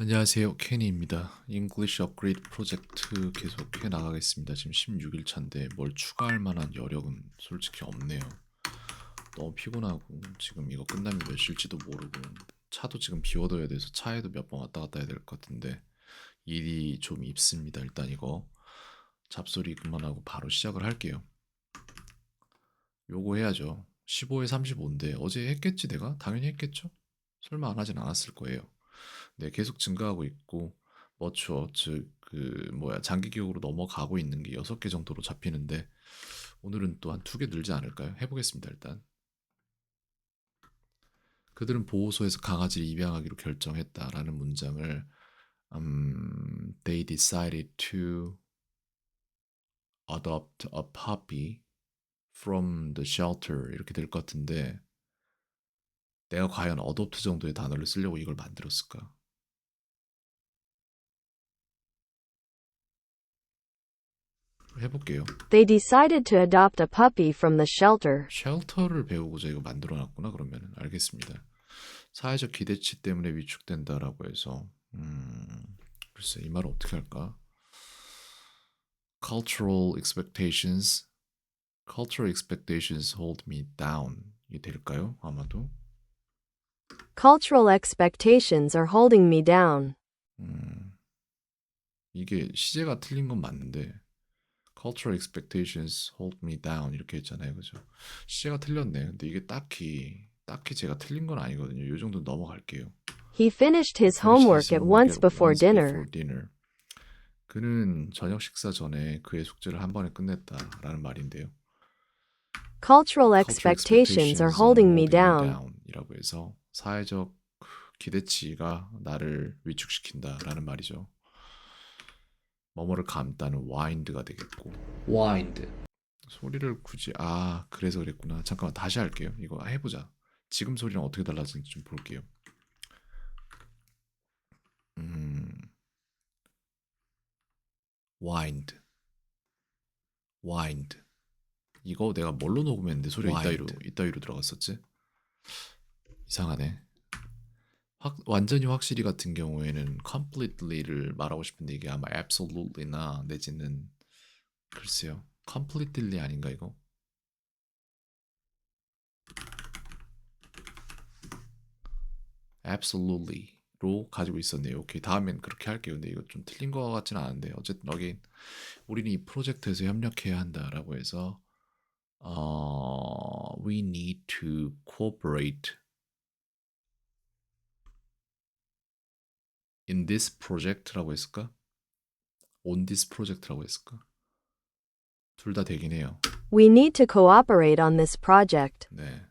안녕하세요. 케니입니다. English Upgrade 프로젝트 계속해 나가겠습니다. 지금 16일 차인데 뭘 추가할 만한 여력은 솔직히 없네요. 너무 피곤하고 지금 이거 끝나면 몇 시일지도 모르고 차도 지금 비워둬야 돼서 차에도 몇 번 왔다 갔다 해야 될 것 같은데 일이 좀 있습니다. 일단 이거 잡소리 그만하고 바로 시작을 할게요. 요거 해야죠. 15에 35인데 어제 했겠지 내가? 당연히 했겠죠? 설마 안 하진 않았을 거예요. 네, 계속 증가하고 있고 머추어 즉 장기 기억으로 넘어가고 있는 게 6개 정도로 잡히는데 오늘은 또 한 2개 늘지 않을까요? 해보겠습니다. 일단 그들은 보호소에서 강아지를 입양하기로 결정했다라는 문장을 They decided to adopt a puppy from the shelter 이렇게 될 것 같은데 내가 과연 adopt 정도의 단어를 쓰려고 이걸 만들었을까? 해볼게요. They decided to adopt a puppy from the shelter. 쉘터를 배우고자 이거 만들어놨구나. 그러면 알겠습니다. 사회적 기대치 때문에 위축된다라고 해서 글쎄 이 말을 어떻게 할까? Cultural expectations, cultural expectations hold me down. 이게 될까요? 아마도. Cultural expectations are holding me down. 이게 시제가 틀린 건 맞는데 cultural expectations hold me down 이렇게 했잖아요, 그죠? 시제가 틀렸네. 근데 이게 딱히 제가 틀린 건 아니거든요. 이 정도 넘어갈게요. He finished his homework at once before dinner. 그는 저녁 식사 전에 그의 숙제를 한 번에 끝냈다라는 말인데요. Cultural expectations are holding me down. 이라고 해서 사회적 기대치가 나를 위축시킨다라는 말이죠. 뭐뭐를 감다는 wind가 되겠고 wind, 소리를 굳이 그래서 그랬구나. 잠깐만 다시 할게요. 이거 해보자. 지금 소리랑 어떻게 달라지는지 좀 볼게요. wind, wind. 이거 내가 뭘로 녹음했는데 소리가 이따위로 들어갔었지? 이상하네. 완전히 확실히 같은 경우에는 completely를 말하고 싶은데 이게 아마 absolutely나 내지는 글쎄요. completely 아닌가 이거? absolutely로 가지고 있었네요. 오케이, 다음엔 그렇게 할게요. 근데 이거 좀 틀린 것 같진 않은데 어쨌든 우리는 이 프로젝트에서 협력해야 한다라고 해서 we need to cooperate in this project라고 했을까? on this project라고 했을까? 둘 다 되긴 해요. We need to cooperate on this project. 네.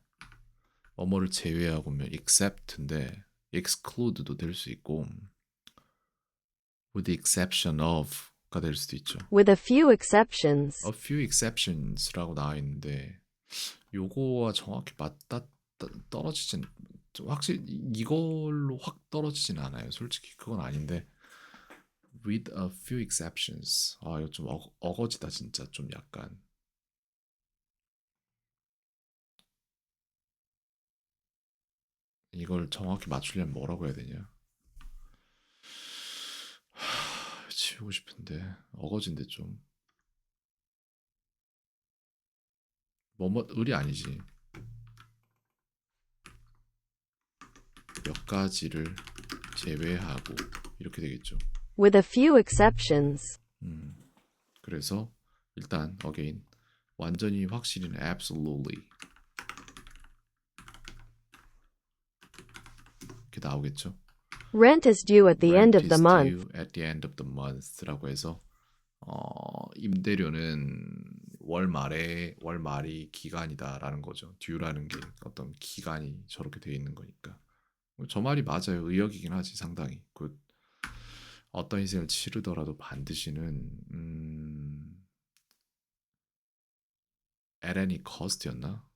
뭐뭐를 제외하고면 except인데 exclude도 될 수 있고 with the exception of가 될 수도 있죠. With a few exceptions. A few exceptions라고 나와 있는데 요거와 정확히 떨어지진 확실히 이걸로 확 떨어지진 않아요. 솔직히 그건 아닌데 with a few exceptions. 이거 좀 어거지다 진짜 좀 약간. 이걸 정확히 맞추려면 뭐라고 해야 되냐? 지우고 싶은데 어거진데 좀. 을이 아니지. 몇 가지를 제외하고 이렇게 되겠죠. With a few exceptions. 그래서 일단 again 완전히 확실히는 absolutely 이렇게 나오겠죠. Rent is due at the end of the Rent is month. due at the end of the month라고 해서 임대료는 월 말이 기간이다라는 거죠. due라는 게 어떤 기간이 저렇게 돼 있는 거니까. 저 말이 맞아요. 의역이긴 하지 상당히. 어떤 희생을 치르더라도 반드시는 at any cost였나?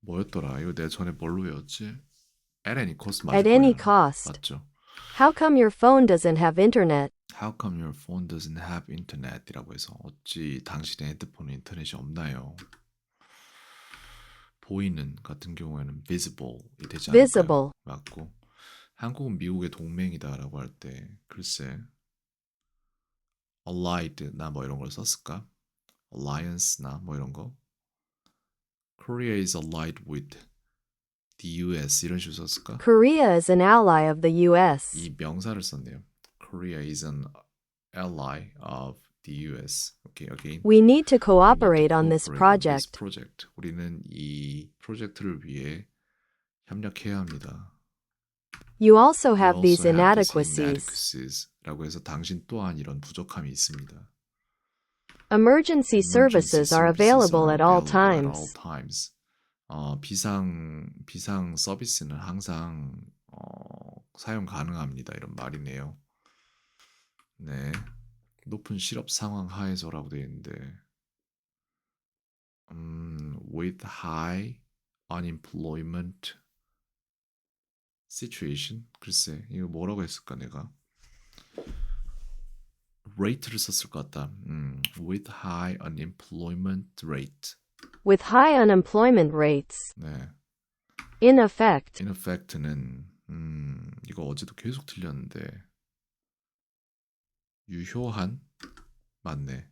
뭐였더라? 이거 내가 전에 뭘로 외웠지? at any cost 맞을 At any 거예요. cost. 맞죠? How come your phone doesn't have internet? How come your phone doesn't have internet? 이라고 해서 어찌 당신의 핸드폰에 인터넷이 없나요? 보이는 같은 경우에는 visible이 되지 않을까요? visible, 맞고 한국은 미국의 동맹이다라고 할 때 글쎄 allied나 뭐 이런 걸 썼을까? alliance나 뭐 이런 거. Korea is allied with the US 이런 식으로 썼을까? Korea is an ally of the U.S. 이 명사를 썼네요. Korea is an ally of the US. Okay, again. We need to We need to cooperate on this cooperate on this project. project. 우리는 이 프로젝트를 위해 협력해야 합니다. You also You have these also have these inadequacies. inadequacies라고 해서 당신 또한 이런 부족함이 있습니다. Emergency services are available at all times. times. 비상 서비스는 항상 사용 가능합니다. 이런 말이네요. 네, 높은 실업 상황 하에서라고 되어 있는데, with high unemployment situation. 글쎄, 이거 뭐라고 했을까 내가? rate를 썼을 것 같다. with high unemployment rate. With high unemployment rates. 네. In effect, in effect는 이거 어제도 계속 틀렸는데 유효한 맞네.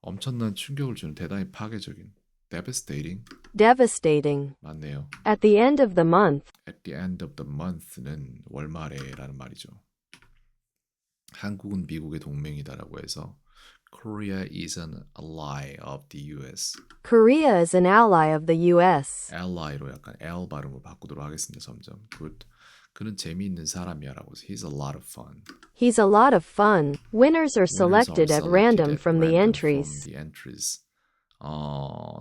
엄청난 충격을 주는 대단히 파괴적인 devastating devastating. 맞네요. At the end of the month, at the end of the month는 월말에라는 말이죠. 한국은 미국의 동맹이다라고 해서 Korea is an ally of the US. Korea is an ally of the U.S. ally로 약간 L 발음을 바꾸도록 하겠습니다. 점점. good. 그는 재미있는 사람이야라고 해서 he's a lot of fun. He's a lot of fun. Winners are selected at random from the entries.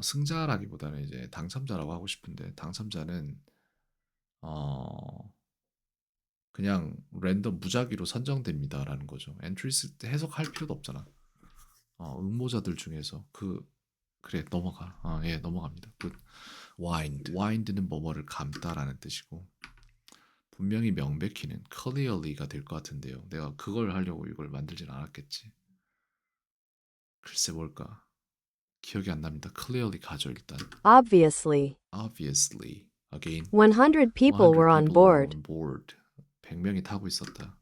승자라기보다는 이제 당첨자라고 하고 싶은데 당첨자는 그냥 랜덤 무작위로 선정됩니다라는 거죠. entries 해석할 필요도 없잖아. 응모자들 중에서 그래 넘어가. 예 넘어갑니다. wind는 뭐뭐를 감다라는 뜻이고 분명히 명백히는 clearly가 될 것 같은데요. 내가 그걸 하려고 이걸 만들진 않았겠지. 글쎄 뭘까? 기억이 안 납니다. clearly 가죠 일단. Obviously. obviously. again. 100 people were on board. 100명이 타고 있었다.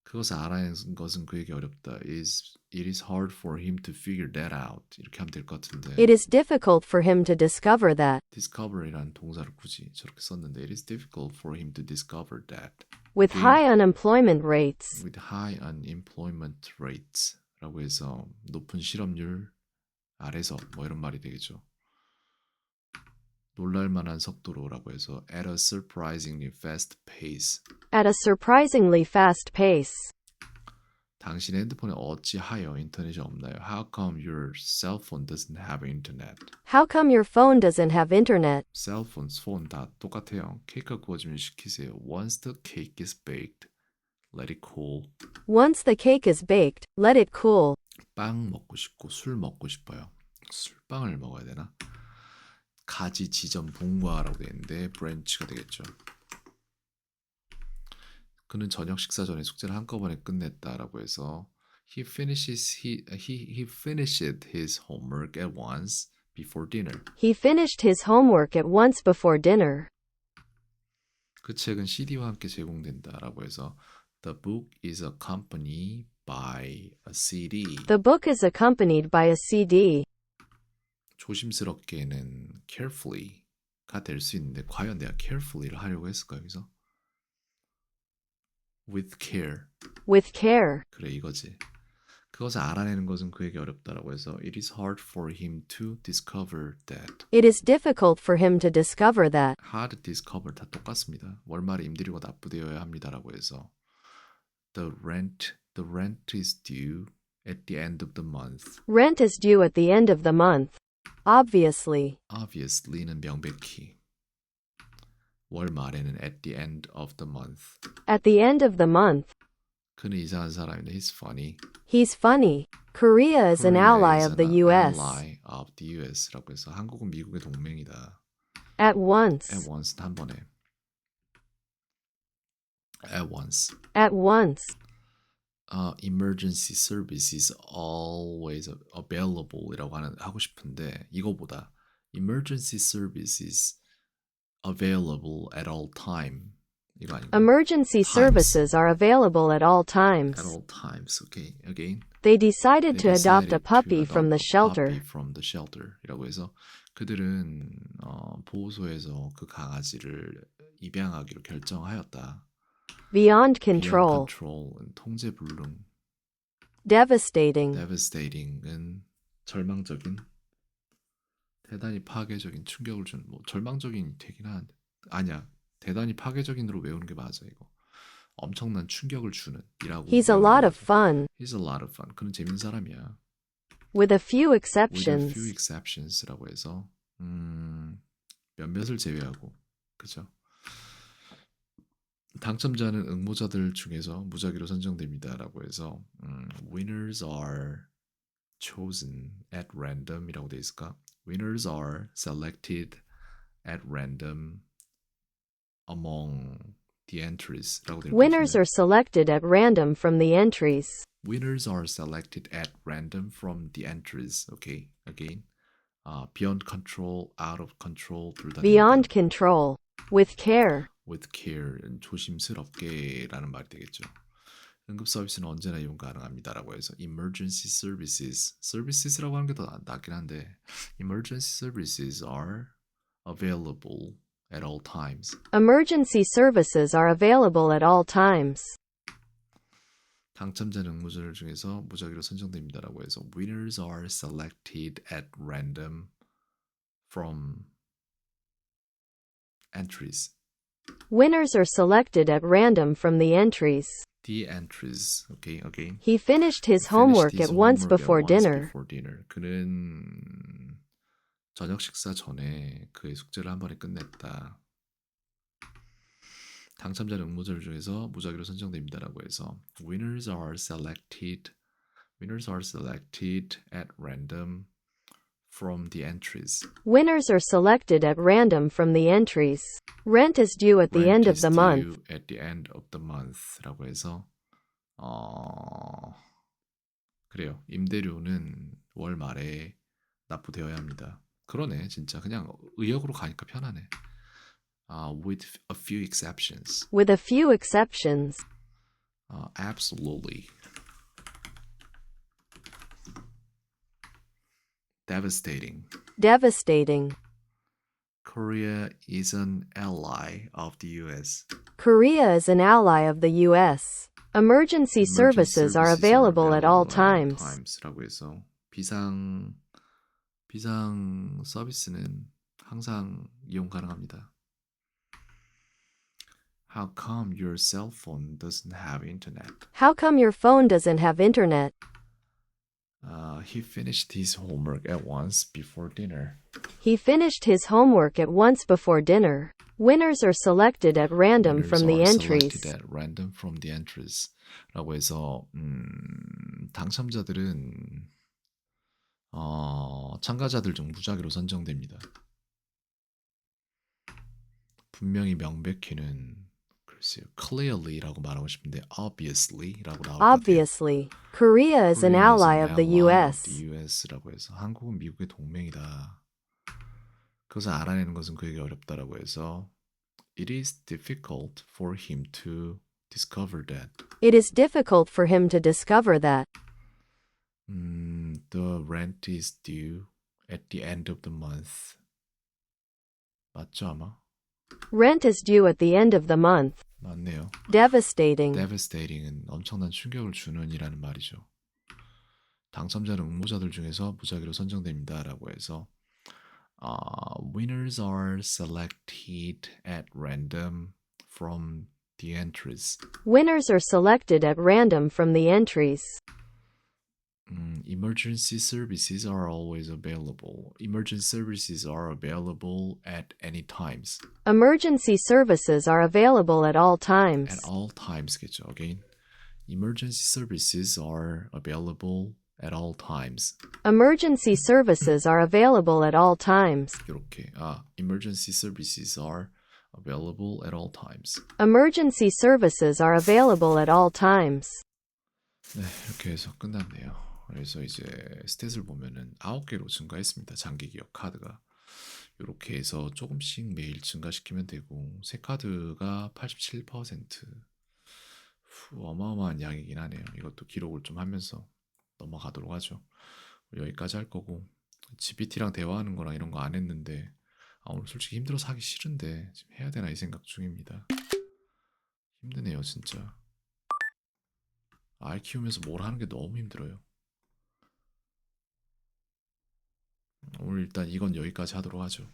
그것을 알아내는 것은 그에게 어렵다. It is hard for him to figure that out. 이렇게 하면 될 것 같은데. It is difficult for him to discover that. discover이라는 동사를 굳이 저렇게 썼는데 it is difficult for him to discover that. With high unemployment rates. with high unemployment rates라고 해서 높은 실업률 아래서 뭐 이런 말이 되겠죠. 놀랄만한 속도로라고 해서 at a surprisingly fast pace. At a surprisingly fast pace. 당신의 핸드폰에 어찌하여 인터넷이 없나요? How come your cell phone doesn't have internet? How come your phone doesn't have internet? cell phone, 폰 다 똑같아요. 케이크가 구워지면 식히세요. Once the cake is baked, let it cool. Once the cake is baked, let it cool. 빵 먹고 싶고 술 먹고 싶어요. 술빵을 먹어야 되나? 가지 지점 분과라고 되어 있는데 브랜치가 되겠죠. 그는 저녁 식사 전에 숙제를 한꺼번에 끝냈다라고 해서 he finished his homework at once before dinner. He finished his homework at once before dinner. 그 책은 CD와 함께 제공된다라고 해서 the book is accompanied by a CD. The book is accompanied by a CD. 조심스럽게는 carefully가 될 수 있는데 과연 내가 carefully를 하려고 했을까 여기서? with care. With care. 그래 이거지. 그것을 알아내는 것은 그에게 어렵다라고 해서 it is hard for him to discover that. It is difficult for him to discover that. hard discover 다 똑같습니다. 월말에 임대료가 납부되어야 합니다라고 해서 the rent is due at the end of the month. Rent is due at the end of the month. obviously는 명백히. 월 말에는 at the end of the month. At the end of the month. 그는 이상한 사람인데 he's funny. He's funny. Korea is an ally of the U.S. ally of the US라고 해서 한국은 미국의 동맹이다. At once. at once 한 번에. at once. At once. emergency service is always available 이라고 하고 싶은데 이거보다 emergency services available at all time. 이거 아닌가요? Emergency Times. services are available at all times. At all times. Okay. Again. They decided to They adopt a decided puppy to from the adopt a shelter. puppy from the shelter이라고 해서 그들은 보호소에서 그 강아지를 입양하기로 결정하였다. Beyond Beyond control. control은 통제불능, Devastating. devastating은 절망적인, 대단히 파괴적인 충격을 주는, 뭐 절망적인 되긴 한데 아니야. 대단히 파괴적인으로 외우는 게 맞아 이거. 엄청난 충격을 주는 이라고. He's a lot of fun, He's a lot of fun. 그는 재밌는 사람이야. with a few With a exceptions. few exceptions라고 해서 몇몇을 제외하고, 그죠? 당첨자는 응모자들 중에서 무작위로 선정됩니다라고 해서 winners are chosen at random이라고 돼 있을까? Winners are selected at random among the entries라고 돼 있거든요. Winners are selected at random from the entries. Winners are selected at random from the entries. Okay, again. Beyond control, out of control, 둘 다 Beyond 됩니다. control. With care. With care, 조심스럽게라는 말이 되겠죠. 응급 서비스는 언제나 이용 가능합니다라고 해서 emergency services, services라고 하는 게 더 낫긴 한데 emergency services are available at all times. Emergency services are available at all times. 당첨자 응모자들 중에서 무작위로 선정됩니다라고 해서 winners are selected at random from entries. Winners are selected at random from the entries. The entries. Okay, again. He finished his Finished homework his at once homework at before once dinner. before dinner. 그는 저녁 식사 전에 그의 숙제를 한 번에 끝냈다. 당첨자 응모자들 중에서 무작위로 선정됩니다라고 해서 winners are selected at random from the entries. Winners are selected at random from the entries. Rent is due at the Rent end of is the due month. at the end of the month라고 해서 그래요. 임대료는 월 말에 납부되어야 합니다. 그러네, 진짜 그냥 의역으로 가니까 편하네. With a few exceptions. With a few exceptions. Absolutely. Devastating. Devastating. Korea is an ally of the U.S. Korea is an ally of the U.S. Emergency services are available at all times. 라고 해서 비상 서비스는 항상 이용 가능합니다. How come your cell phone doesn't have internet? How come your phone doesn't have internet? He finished his homework at once before dinner. He finished his homework at once before dinner. Winners are selected at random Winners from the are entries. selected at random from the entries. 라고 해서 당첨자들은 참가자들 중 무작위로 선정됩니다. 분명히 명백히는 글쎄요, clearly라고 말하고 싶은데 obviously라고 나올 것 같아요. Obviously, Korea is an ally of the U.S. US라고 해서 한국은 미국의 동맹이다. 그것을 알아내는 것은 그에게 어렵다라고 해서 it is difficult for him to discover that. It is difficult for him to discover that. The rent is due at the end of the month. 맞죠 아마? Rent is due at the end of the month. 맞네요. Devastating. Devastating은 엄청난 충격을 주는 이라는 말이죠. 당첨자는 응모자들 중에서 무작위로 선정됩니다라고 해서 winners are selected at random from the entries. Winners are selected at random from the entries. Emergency services are always available. Emergency services are available at any times. Emergency services are available at all times. At all times겠죠. Again, emergency services are available at all times. Emergency services are available at all times. 이렇게 emergency services are available at all times. Emergency services are available at all times. 네, 이렇게 해서 끝났네요. 그래서 이제 스탯을 보면은 9개로 증가했습니다. 장기 기억 카드가. 이렇게 해서 조금씩 매일 증가시키면 되고 새 카드가 87%. 어마어마한 양이긴 하네요. 이것도 기록을 좀 하면서 넘어가도록 하죠. 여기까지 할 거고 GPT랑 대화하는 거랑 이런 거 안 했는데 오늘 솔직히 힘들어서 하기 싫은데 지금 해야 되나 이 생각 중입니다. 힘드네요 진짜. 알 키우면서 뭘 하는 게 너무 힘들어요. 오늘 일단 이건 여기까지 하도록 하죠.